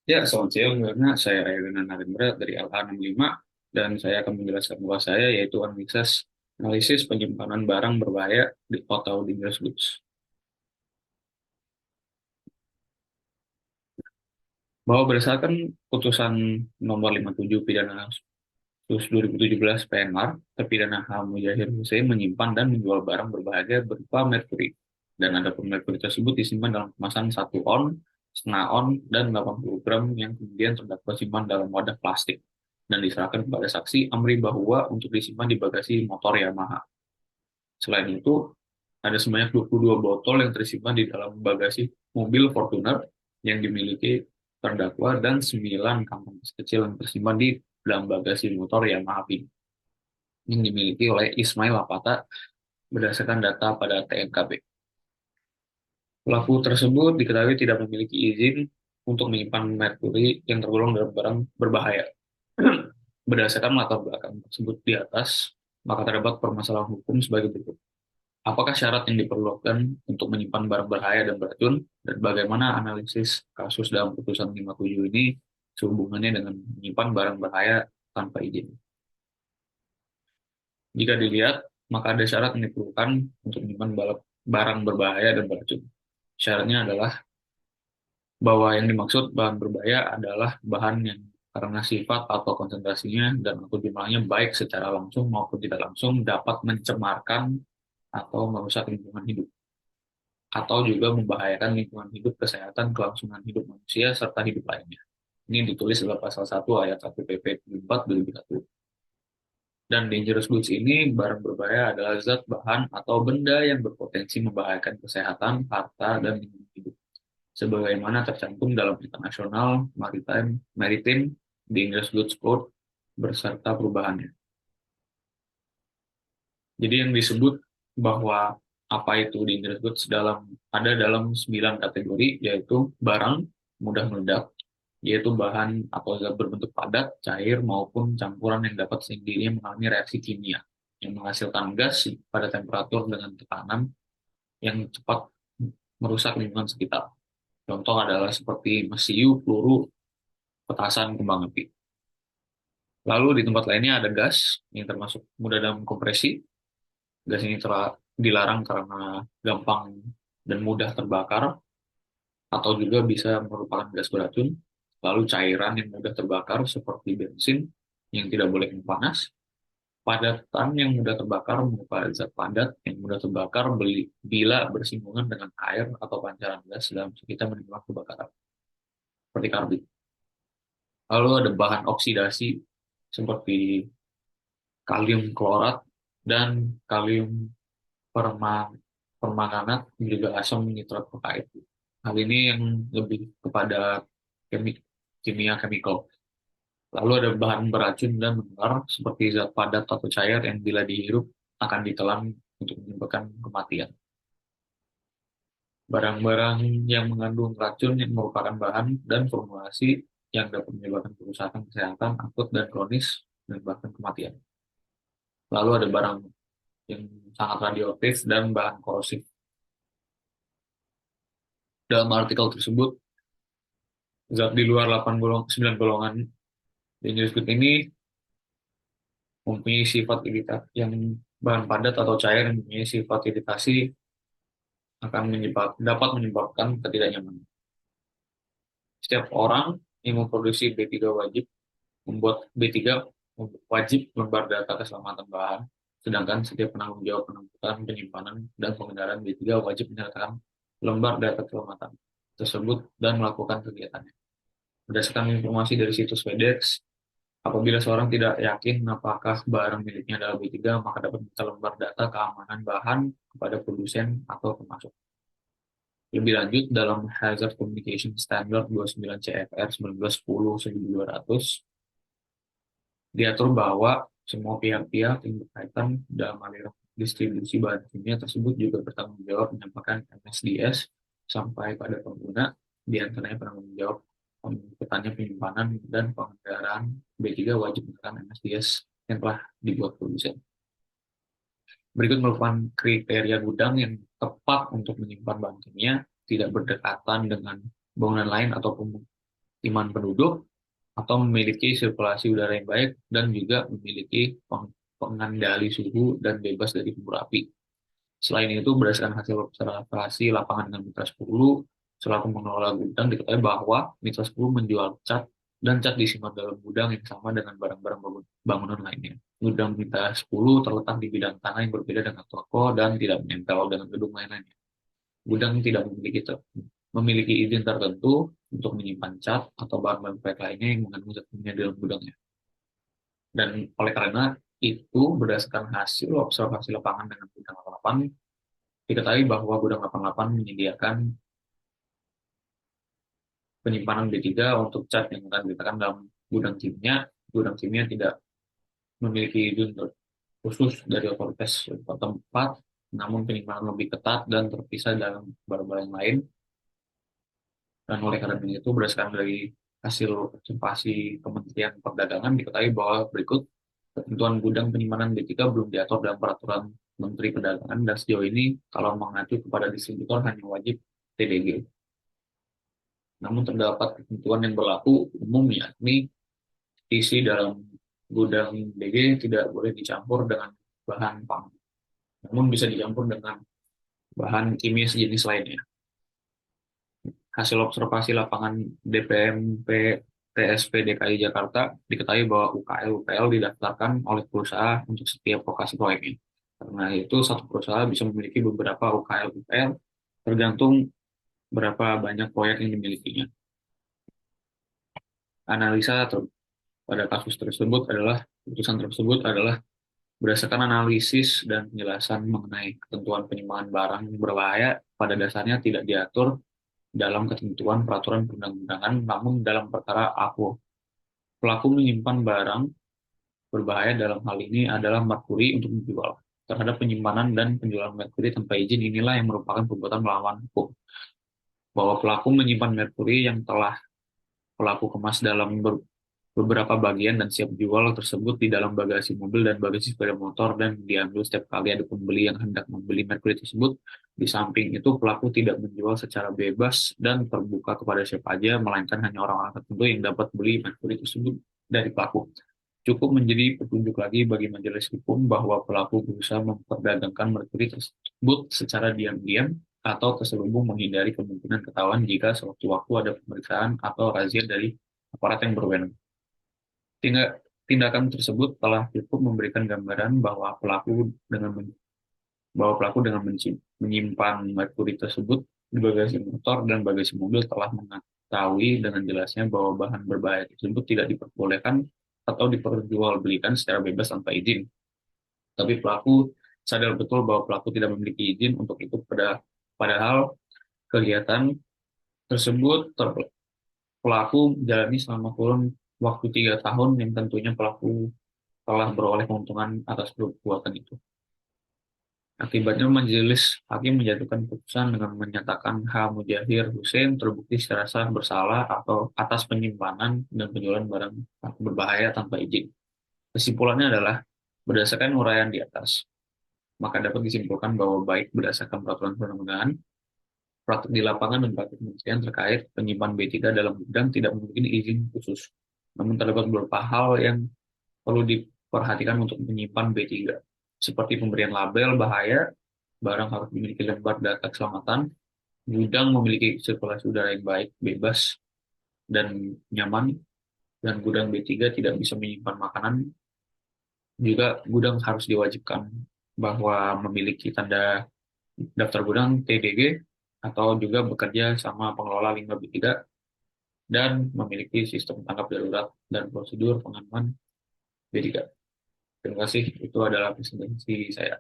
Ya, selamat siang karena saya Rayana Narendra dari LH65 dan saya akan menjelaskan tugas saya yaitu analisis penyimpanan barang berbahaya di atau dangerous goods. Bahwa berdasarkan putusan nomor 57 pidana khusus 2017 PNR, terpidana H. Mujahir Hussein menyimpan dan menjual barang berbahaya berupa merkuri. Dan adapun merkuri tersebut disimpan dalam kemasan 1 on, setengah on, dan 80 gram yang kemudian terdakwa simpan dalam wadah plastik dan diserahkan kepada saksi Amri Bahwa untuk disimpan di bagasi motor Yamaha. Selain itu, ada sebanyak 22 botol yang tersimpan di dalam bagasi mobil Fortuner yang dimiliki terdakwa dan 9 kantong kecil yang tersimpan di dalam bagasi motor Yamaha Pink yang dimiliki oleh Ismail Lapata berdasarkan data pada TNKB. Pelaku tersebut diketahui tidak memiliki izin untuk menyimpan merkuri yang tergolong dalam barang berbahaya. Berdasarkan latar belakang tersebut di atas, maka terdapat permasalahan hukum sebagai berikut. Apakah syarat yang diperlukan untuk menyimpan barang berbahaya dan beracun, dan bagaimana analisis kasus dalam putusan 57 ini sehubungannya dengan menyimpan barang berbahaya tanpa izin? Jika dilihat, maka ada syarat yang diperlukan untuk menyimpan barang berbahaya dan beracun. Syaratnya adalah bahwa yang dimaksud bahan berbahaya adalah bahan yang karena sifat atau konsentrasinya dan atau jumlahnya baik secara langsung maupun tidak langsung dapat mencemarkan atau merusak lingkungan hidup atau juga membahayakan lingkungan hidup, kesehatan, kelangsungan hidup manusia, serta hidup lainnya. Ini ditulis dalam pasal 1 ayat 1 PP 74 2001. Dan dangerous goods ini barang berbahaya adalah zat, bahan, atau benda yang berpotensi membahayakan kesehatan, harta, dan lingkungan hidup. Sebagaimana tercantum dalam International Maritime Dangerous Goods Code beserta perubahannya. Jadi yang disebut bahwa apa itu dangerous goods ada dalam 9 kategori, yaitu barang mudah meledak, yaitu bahan atau zat berbentuk padat, cair, maupun campuran yang dapat sendirinya mengalami reaksi kimia yang menghasilkan gas pada temperatur dengan tekanan yang cepat merusak lingkungan sekitar. Contoh adalah seperti mesiu, peluru, petasan, kembang api. Lalu di tempat lainnya ada gas yang termasuk mudah dalam kompresi. Gas ini dilarang karena gampang dan mudah terbakar atau juga bisa merupakan gas beracun. Lalu cairan yang mudah terbakar seperti bensin yang tidak boleh panas. Padatan yang mudah terbakar merupakan zat padat yang mudah terbakar bila bersinggungan dengan air atau pancaran gas dalam sekitar menimbulkan kebakaran, seperti karbit. Lalu ada bahan oksidasi seperti kalium klorat dan kalium permanganat juga asam nitrat terkait. Hal ini yang lebih kepada kimia chemical. Lalu ada bahan beracun dan menular seperti zat padat atau cair yang bila dihirup akan ditelan untuk menyebabkan kematian. Barang-barang yang mengandung racun yang merupakan bahan dan formulasi yang dapat menyebabkan kerusakan kesehatan akut dan kronis dan bahkan kematian. Lalu ada barang yang sangat radioaktif dan bahan korosif. Dalam artikel tersebut, zat di luar 9 golongan dangerous good ini mempunyai sifat iritasi yang bahan padat atau cair yang mempunyai sifat iritasi dapat menyebabkan ketidaknyamanan. Setiap orang yang memproduksi B3 wajib lembar data keselamatan bahan, sedangkan setiap penanggung jawab penanggutan, penyimpanan, dan pengendaraan B3 wajib menyertakan lembar data keselamatan tersebut dan melakukan kegiatannya. Berdasarkan informasi dari situs FedEx, apabila seorang tidak yakin apakah barang miliknya adalah B3, maka dapat meminta lembar data keamanan bahan kepada produsen atau pemasok. Lebih lanjut, dalam Hazard Communication Standard 29 CFR 1910-1200, diatur bahwa semua pihak-pihak yang berkaitan dalam aliran distribusi bahan kimia tersebut juga bertanggung jawab menyampaikan MSDS sampai pada pengguna, di antaranya penanggung jawab pengangkutannya, penyimpanan, dan pengendaraan B3 wajib menggunakan MSDS yang telah dibuat produsen. Berikut merupakan kriteria gudang yang tepat untuk menyimpan bahan kimia, tidak berdekatan dengan bangunan lain ataupun iman penduduk, atau memiliki sirkulasi udara yang baik, dan juga memiliki pengendali suhu dan bebas dari sumber api. Selain itu, berdasarkan hasil observasi lapangan dengan Mitra 10, selaku pengelola gudang diketahui bahwa Mitra 10 menjual cat dan cat disimpan dalam gudang yang sama dengan barang-barang bangunan lainnya. Gudang Mitra 10 terletak di bidang tanah yang berbeda dengan toko dan tidak menempel dengan gedung lainnya. Gudang tidak memiliki izin tertentu untuk menyimpan cat atau bahan-bahan proyek lainnya yang mengandung zat kimia dalam gudangnya. Dan oleh karena itu, berdasarkan hasil observasi lapangan dengan gudang 88, diketahui bahwa gudang 88 menyediakan penyimpanan B3 untuk cat yang akan diletakkan dalam gudang kimia. Gudang kimia tidak memiliki izin khusus dari otoritas tempat, namun penyimpanan lebih ketat dan terpisah dalam barang-barang lain. Dan oleh karena itu, berdasarkan dari hasil observasi Kementerian Perdagangan, diketahui bahwa berikut ketentuan gudang penyimpanan B3 belum diatur dalam peraturan Menteri Perdagangan, dan sejauh ini kalau mengacu kepada distributor hanya wajib TDG. Namun terdapat ketentuan yang berlaku umum, yakni isi dalam gudang DG tidak boleh dicampur dengan bahan pangan, namun bisa dicampur dengan bahan kimia sejenis lainnya. Hasil observasi lapangan DPMP TSP DKI Jakarta diketahui bahwa UKL-UKL didaftarkan oleh perusahaan untuk setiap lokasi proyeknya. Karena itu, satu perusahaan bisa memiliki beberapa UKL-UKL tergantung berapa banyak proyek yang dimilikinya. Analisa pada kasus tersebut adalah Keputusan tersebut adalah berdasarkan analisis dan penjelasan mengenai ketentuan penyimpangan barang yang berbahaya pada dasarnya tidak diatur dalam ketentuan peraturan perundang-undangan, namun dalam perkara APO. Pelaku menyimpan barang berbahaya dalam hal ini adalah merkuri untuk dijual. Terhadap penyimpanan dan penjualan merkuri tanpa izin inilah yang merupakan perbuatan melawan hukum. Bahwa pelaku menyimpan merkuri yang telah pelaku kemas dalam beberapa bagian dan siap jual tersebut di dalam bagasi mobil dan bagasi sepeda motor dan diambil setiap kali ada pembeli yang hendak membeli merkuri tersebut. Di samping itu, pelaku tidak menjual secara bebas dan terbuka kepada siapa saja, melainkan hanya orang-orang tertentu yang dapat beli merkuri tersebut dari pelaku. Cukup menjadi petunjuk lagi bagi majelis hukum bahwa pelaku berusaha memperdagangkan merkuri tersebut secara diam-diam atau terselubung menghindari kemungkinan ketahuan jika sewaktu-waktu ada pemeriksaan atau razia dari aparat yang berwenang. Tindakan tersebut telah cukup memberikan gambaran bahwa pelaku dengan menyimpan merkuri tersebut di bagasi motor dan bagasi mobil telah mengetahui dengan jelasnya bahwa bahan berbahaya tersebut tidak diperbolehkan atau diperjualbelikan secara bebas tanpa izin. Tapi pelaku sadar betul bahwa pelaku tidak memiliki izin untuk itu, padahal kegiatan tersebut pelaku jalani selama kurun waktu 3 tahun yang tentunya pelaku telah beroleh keuntungan atas perbuatan itu. Akibatnya, majelis hakim menjatuhkan putusan dengan menyatakan H. Mujahir Hussein terbukti secara sah bersalah atau atas penyimpanan dan penjualan barang berbahaya tanpa izin. Kesimpulannya adalah, berdasarkan uraian di atas, maka dapat disimpulkan bahwa baik berdasarkan peraturan perundang-undangan, praktik di lapangan dan praktik kementerian terkait penyimpan B3 dalam gudang tidak memiliki izin khusus. Namun terdapat beberapa hal yang perlu diperhatikan untuk menyimpan B3, seperti pemberian label bahaya, barang harus memiliki lembar data keselamatan, gudang memiliki sirkulasi udara yang baik, bebas, dan nyaman, dan gudang B3 tidak bisa menyimpan makanan. Juga gudang harus diwajibkan bahwa memiliki tanda daftar gudang TDG atau juga bekerja sama pengelola limbah B3 dan memiliki sistem tanggap darurat dan prosedur pengaman B3. Terima kasih, itu adalah presentasi saya.